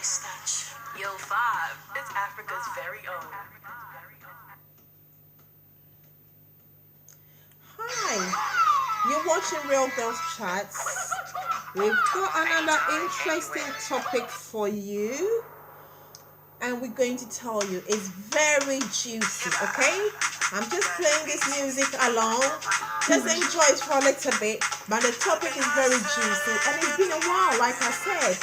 Yo, 5, it's Africa's very own. Hi, you're watching Real Girls Chats. We've got another interesting topic for you, and we're going to tell you it's very juicy, okay? I'm just playing this music along. Just enjoy it for a little bit, but the topic is very juicy, and it's been a while, like I said.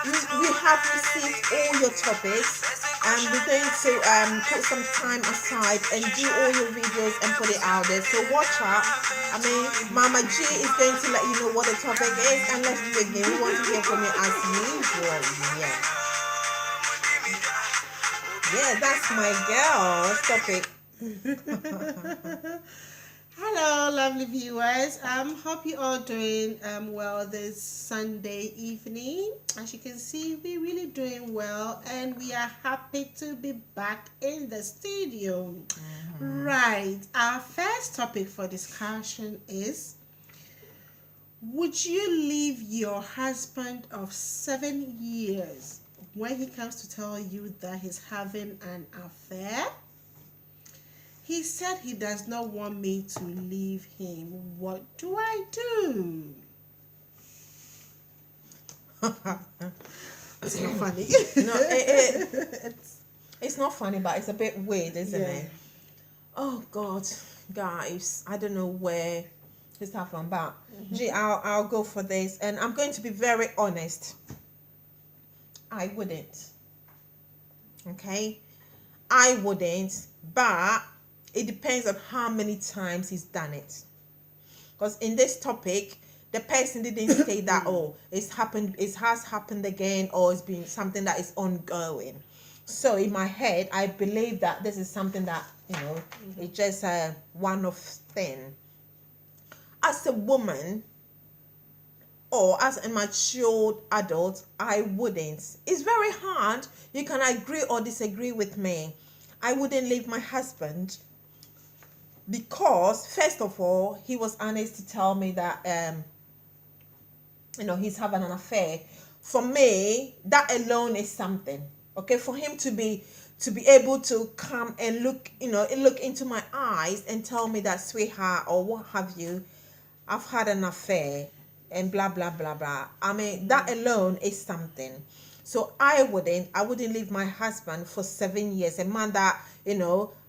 We have received all your topics, and we're going to put some time aside and do all your videos and put it out there. So watch out. I mean, Mama G is going to let you know what the topic is, and let's begin. We want to hear from you as usual. Yeah, that's my girl. Stop it. Hello, lovely viewers. Hope you all doing well this Sunday evening. As you can see, we're really doing well, and we are happy to be back in the studio. Right. Our first topic for discussion is: would you leave your husband of 7 years when he comes to tell you that he's having an affair? He said he does not want me to leave him. What do I do? It's not funny. No, it's not funny, but it's a bit weird, isn't it? Oh God, guys, I don't know where this happened, but gee, I'll go for this, and I'm going to be very honest. I wouldn't. Okay, I wouldn't, but it depends on how many times he's done it. Because in this topic, the person didn't say that, oh, it has happened again, or it's been something that is ongoing. So in my head, I believe that this is something that, it's just a one-off thing. As a woman, or as a matured adult, I wouldn't. It's very hard. You can agree or disagree with me. I wouldn't leave my husband. Because first of all, he was honest to tell me that he's having an affair. For me, that alone is something. Okay, for him to be able to come and look into my eyes and tell me that, sweetheart, or what have you, I've had an affair and blah blah blah blah. I mean, that alone is something. So I wouldn't leave my husband for 7 years. A man that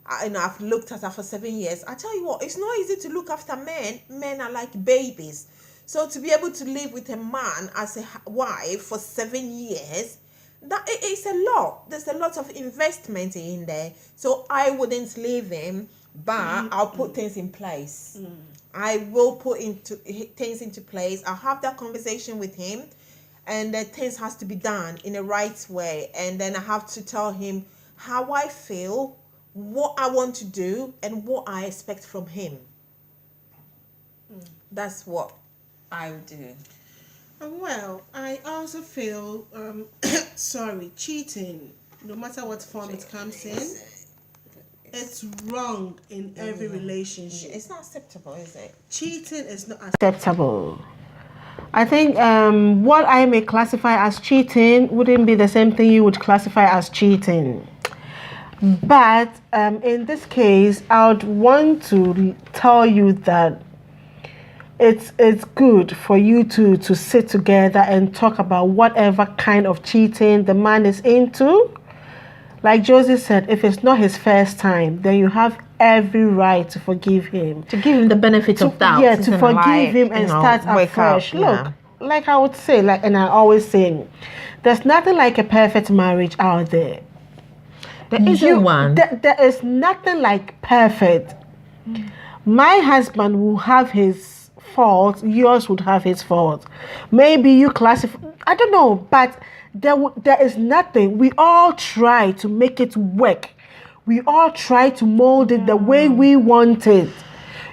I've looked at her for 7 years. I tell you what, it's not easy to look after men. Men are like babies. So to be able to live with a man as a wife for 7 years, that it's a lot. There's a lot of investment in there. So I wouldn't leave him, but I'll put things in place. I will put things into place. I'll have that conversation with him, and that things has to be done in the right way. And then I have to tell him how I feel, what I want to do, and what I expect from him. That's what I would do. Well, I also feel cheating, no matter what form it comes in, it's wrong in every relationship. It's not acceptable, is it? Cheating is not acceptable. I think what I may classify as cheating wouldn't be the same thing you would classify as cheating. But in this case, I would want to tell you that it's good for you to sit together and talk about whatever kind of cheating the man is into. Like Josie said, if it's not his first time, then you have every right to forgive him. To give him the benefit of doubt. Yeah, to forgive him and start afresh. Look, like I would say, and I always say, there's nothing like a perfect marriage out there. There isn't one. There is nothing like perfect. My husband will have his faults, yours would have his faults. Maybe you classify, I don't know, but there is nothing. We all try to make it work. We all try to mold it the way we want it.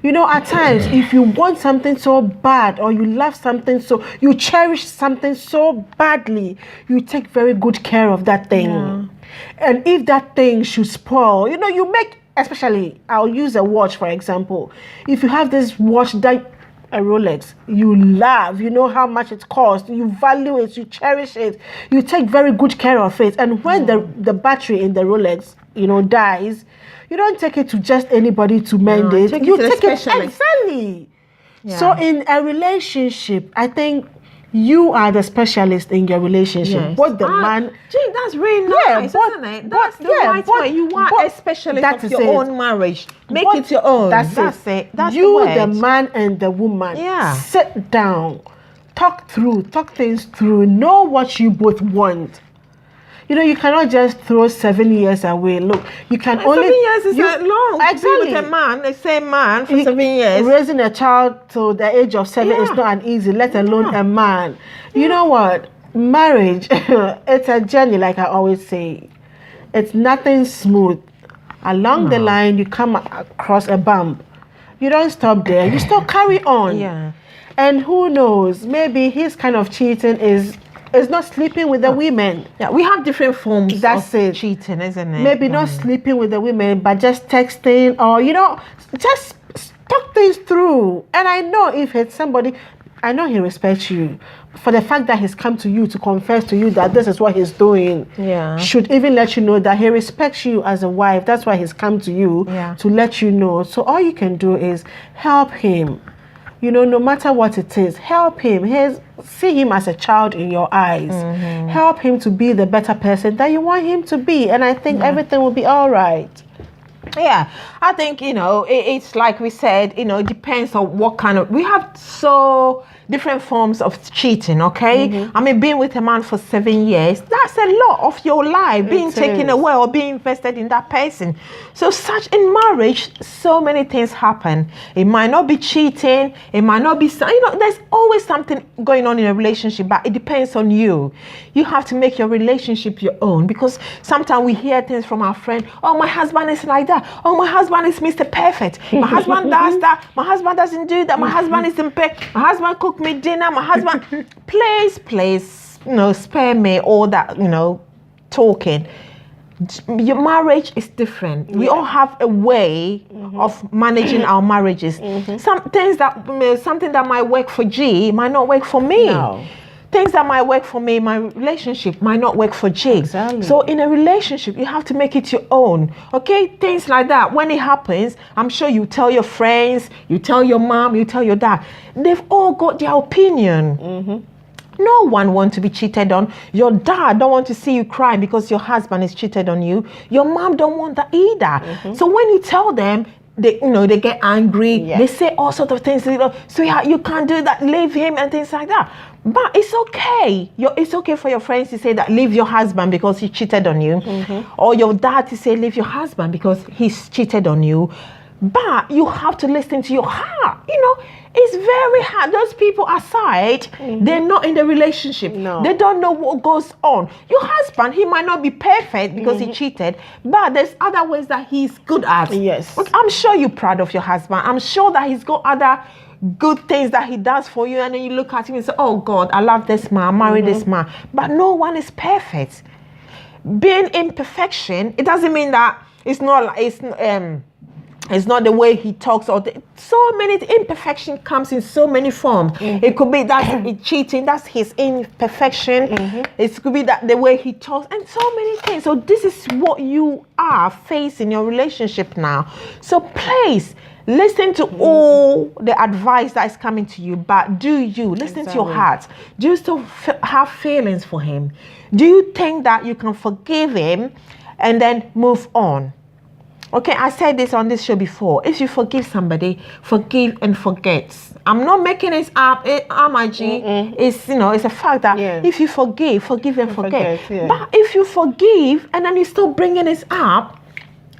At times, if you want something so bad, or you love something so, you cherish something so badly, you take very good care of that thing. Yeah. And if that thing should spoil, you make, especially, I'll use a watch, for example. If you have this watch that a Rolex, you love, you know how much it costs, you value it, you cherish it, you take very good care of it. And when the battery in the Rolex, dies, you don't take it to just anybody to mend it. You take it exactly. Yeah. So in a relationship, I think you are the specialist in your relationship. Yes. What the man... Gee, that's really nice, isn't it? That's the right way. You are a specialist of your own marriage. Make it your own. That's it. That's you, the man and the woman, sit down, talk things through, know what you both want. You cannot just throw 7 years away. Look, you can only... 7 years is long. Exactly. With a man, the same man for 7 years. Raising a child to the age of 7 is not an easy, let alone a man. You know what? Marriage, it's a journey, like I always say. It's nothing smooth. Along the line, you come across a bump. You don't stop there. You still carry on. Yeah. And who knows? Maybe his kind of cheating is not sleeping with the women. Yeah, we have different forms of cheating, isn't it? Maybe not sleeping with the women, but just texting or, just talk things through. And I know if it's somebody, I know he respects you. For the fact that he's come to you to confess to you that this is what he's doing, should even let you know that he respects you as a wife. That's why he's come to you to let you know. So all you can do is help him. No matter what it is, help him. See him as a child in your eyes. Mm-hmm. Help him to be the better person that you want him to be. And I think everything will be all right. Yeah, I think, it's like we said, it depends on what kind of... We have so different forms of cheating, okay? Mm-hmm. I mean, being with a man for 7 years, that's a lot of your life being taken away or being invested in that person. So such in marriage, so many things happen. It might not be cheating. It might not be... there's always something going on in a relationship, but it depends on you. You have to make your relationship your own, because sometimes we hear things from our friend, oh, my husband is like that. Oh, my husband is Mr. Perfect. My husband does that. My husband doesn't do that. My husband is impaired. My husband cook me dinner. My husband, please, spare me all that, talking. Your marriage is different. We all have a way of managing our marriages. Something that might work for G might not work for me. No. Things that might work for me, my relationship might not work for Jake. Exactly. So in a relationship, you have to make it your own. Okay? Things like that. When it happens, I'm sure you tell your friends, you tell your mom, you tell your dad. They've all got their opinion. Mm-hmm. No one wants to be cheated on. Your dad don't want to see you crying because your husband is cheated on you. Your mom don't want that either. Mm-hmm. So when you tell them, they get angry. Yeah. They say all sorts of things. Sweetheart, you can't do that. Leave him and things like that. But it's okay. It's okay for your friends to say that leave your husband because he cheated on you. Mm-hmm. Or your dad to say leave your husband because he's cheated on you. But you have to listen to your heart. It's very hard. Those people aside, they're not in the relationship. No. They don't know what goes on. Your husband, he might not be perfect because he cheated, but there's other ways that he's good at. Yes. I'm sure you're proud of your husband. I'm sure that he's got other good things that he does for you, and then you look at him and say, oh God, I love this man, I married this man. But no one is perfect. Being imperfection, it doesn't mean that it's not the way he talks, so many imperfection comes in so many forms. It could be that cheating, that's his imperfection. It could be that the way he talks, and so many things. So this is what you are facing your relationship now. So please listen to all the advice that is coming to you, but do you listen to your heart? Do you still have feelings for him? Do you think that you can forgive him and then move on? Okay, I said this on this show before. If you forgive somebody, forgive and forget. I'm not making it up, Amaji. It's it's a fact that if you forgive and forget. But if you forgive and then you still bringing it up,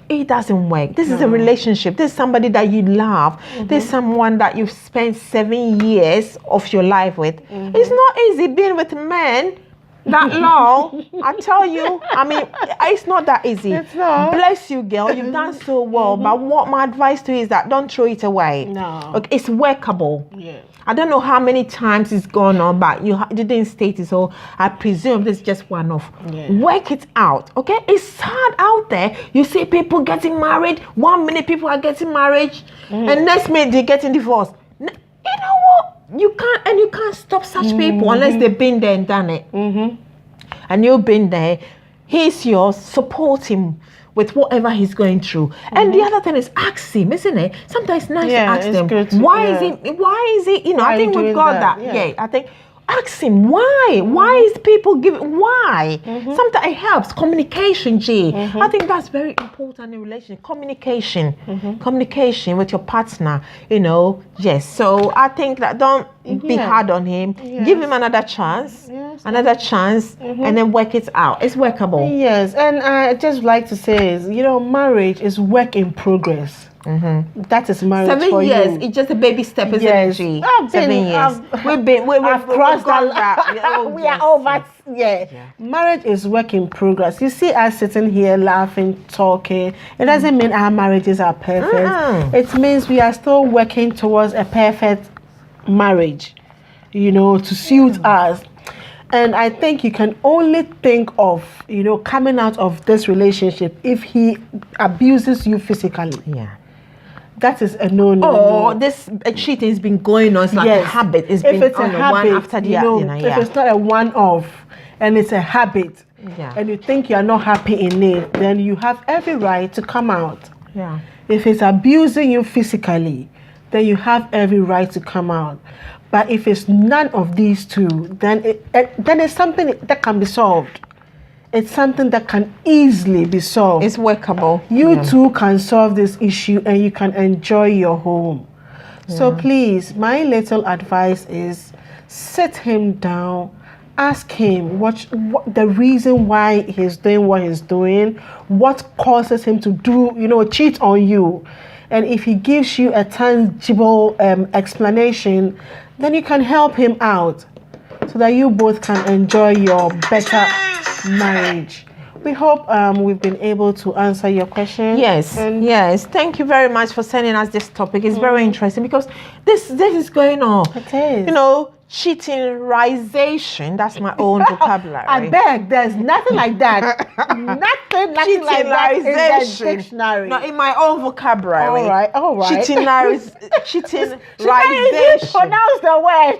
it doesn't work. This is a relationship. This is somebody that you love. This is someone that you've spent 7 years of your life with. It's not easy being with men that long. I tell you, I mean, it's not that easy. It's not. Bless you, girl. You've done so well. But what my advice to you is that don't throw it away. No. Okay, it's workable. Yeah. I don't know how many times it's gone on, but you didn't state it, so I presume this is just one off. Yeah. Work it out, okay? It's sad out there. You see people getting married. 1 minute people are getting married, and next minute they're getting divorced. You know you can't stop such people unless they've been there and done it. And you've been there. He's yours. Support him with whatever he's going through. And the other thing is ask him, isn't it? Sometimes it's nice to ask them. Why is it? You know, I think we've got that. Yeah, I think. Ask him why. Why is people giving? Why? Sometimes it helps. Communication, G. I think that's very important in relationship. Communication, communication with your partner. You know, yes. So I think that don't be hard on him. Give him another chance, and then work it out. It's workable. Yes, and I just like to say is, you know, marriage is work in progress. That is marriage 7 years. you. It's just a baby step, isn't it, G? 7 years. We've crossed that. We are over. Yeah. Marriage is work in progress. You see us sitting here laughing, talking. It doesn't mean our marriages are perfect. It means we are still working towards a perfect marriage, you know, to suit us. And I think you can only think of, you know, coming out of this relationship if he abuses you physically. Yeah. That is a no-no. Or this cheating has been going on. It's like a habit. It's been a habit, one after the other. If it's not a one-off and it's a habit, and you think you are not happy in it, then you have every right to come out. Yeah. If it's abusing you physically, then you have every right to come out. But if it's none of these two, then it's something that can be solved. It's something that can easily be solved. It's workable. You two can solve this issue and you can enjoy your home. So please, my little advice is sit him down, ask him what the reason why he's doing what he's doing, what causes him to do, you know, cheat on you. And if he gives you a tangible explanation, then you can help him out so that you both can enjoy your better marriage. We hope we've been able to answer your question. Yes, yes. Thank you very much for sending us this topic. It's very interesting because this is going on. It is. You know, cheatingization. That's my own vocabulary. I beg, there's nothing like that. nothing like that in the dictionary. No, in my own vocabulary. All right. Cheatingization. Pronounce the word.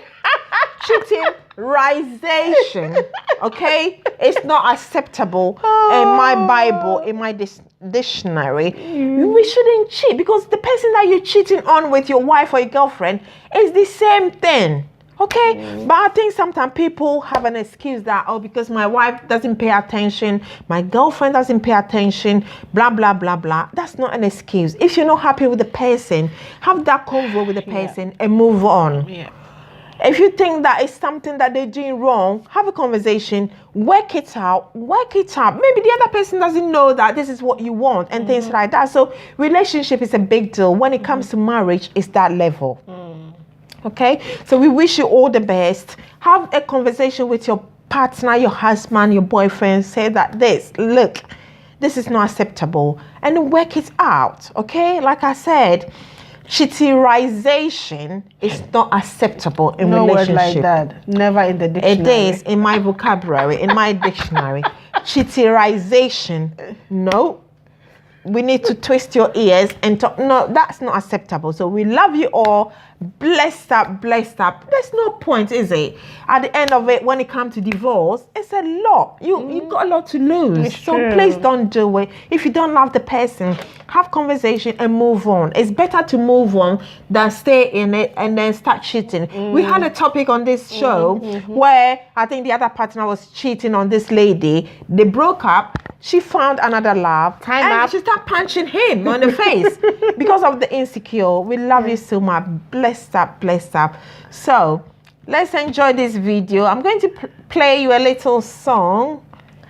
Cheatingization. Okay, it's not acceptable in my Bible, in my dictionary. We shouldn't cheat because the person that you're cheating on with your wife or your girlfriend is the same thing. Okay, but I think sometimes people have an excuse that, because my wife doesn't pay attention, my girlfriend doesn't pay attention, blah, blah, blah, blah. That's not an excuse. If you're not happy with the person, have that convo with the person and move on. Yeah. If you think that it's something that they're doing wrong, have a conversation, work it out. Maybe the other person doesn't know that this is what you want and things like that. So relationship is a big deal. When it comes to marriage, it's that level. Okay, so we wish you all the best. Have a conversation with your partner, your husband, your boyfriend. Say that this is not acceptable, and work it out. Okay, like I said, cheatingization is not acceptable in relationship. No word like that. Never in the dictionary. It is in my vocabulary, in my dictionary. Cheatingization, no. We need to twist your ears and talk. No, that's not acceptable. So we love you all. Blessed up. There's no point, is it? At the end of it, when it comes to divorce, it's a lot. You got a lot to lose. It's so true. Please don't do it. If you don't love the person, have conversation and move on. It's better to move on than stay in it and then start cheating. We had a topic on this show where I think the other partner was cheating on this lady. They broke up. She found another love. She started punching him on the face because of the insecure. We love you so much. Blessed up. So let's enjoy this video. I'm going to play you a little song.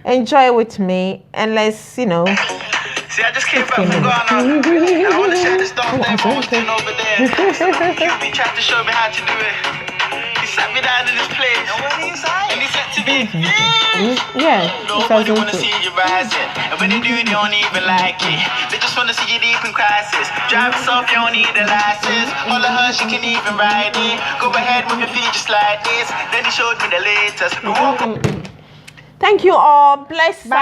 Enjoy with me and let's, See, I just came back from Ghana. I want to say this don't thing I was doing over there. QB tried to show me how to do it. He sat me down in this place. And he said to me, nobody want to see you rising. And when they do, they don't even like it. They just want to see you deep in crisis. Drive yourself, you don't need a license. All of her, she can even ride it. Go ahead with your feet just like this. Then he showed me the latest. Thank you all. Bless up.